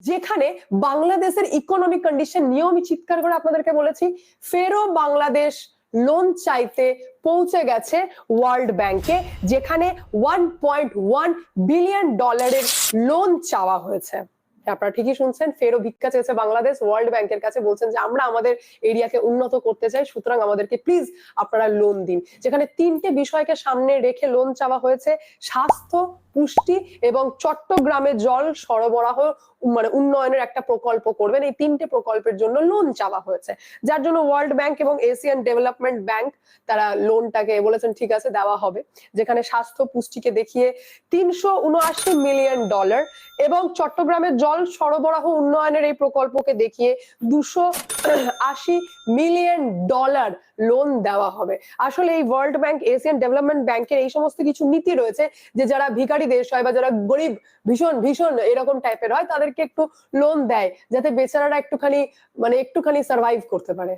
যেখানে বাংলাদেশের economic condition নিয়েও আমি চিৎকার করে আপনাদেরকে বলেছি, ফেরও বাংলাদেশ লোন চাইতে পৌঁছে গেছে ওয়ার্ল্ড ব্যাংকে, যেখানে $1.1 বিলিয়ন লোন চাওয়া হয়েছে। আপনারা ঠিকই শুনছেন, ফেরও ভিক্ষা চেয়েছে বাংলাদেশ ওয়ার্ল্ড ব্যাংকের কাছে, বলছেন যে আমরা আমাদের এরিয়াকে উন্নত করতে চাই, সুতরাং আমাদেরকে প্লিজ আপনারা লোন দিন। যেখানে তিনটে বিষয়কে সামনে রেখে লোন চাওয়া হয়েছে: স্বাস্থ্য, পুষ্টি এবং চট্টগ্রামে জল সরবরাহ উন্নয়নের একটা প্রকল্প করবেন। এই তিনটে প্রকল্পের জন্য লোন চাওয়া হয়েছে, যার জন্য ওয়ার্ল্ড ব্যাংক এবং এশিয়ান ডেভেলপমেন্ট ব্যাংক তারা লোনটাকে বলেছেন ঠিক আছে দেওয়া হবে। যেখানে স্বাস্থ্য পুষ্টিকে দেখিয়ে $379 মিলিয়ন এবং চট্টগ্রামের জল সরবরাহ উন্নয়নের এই প্রকল্পকে দেখিয়ে $280 মিলিয়ন লোন দেওয়া হবে। আসলে এই ওয়ার্ল্ড ব্যাংক, এশিয়ান ডেভেলপমেন্ট ব্যাংকের এই সমস্ত কিছু নীতি রয়েছে যে যারা ভিখারি দেশ হয় বা যারা গরিব ভীষণ ভীষণ এরকম টাইপের হয়, তাদেরকে একটু লোন দেয় যাতে বেচারারা একটুখানি সার্ভাইভ করতে পারে।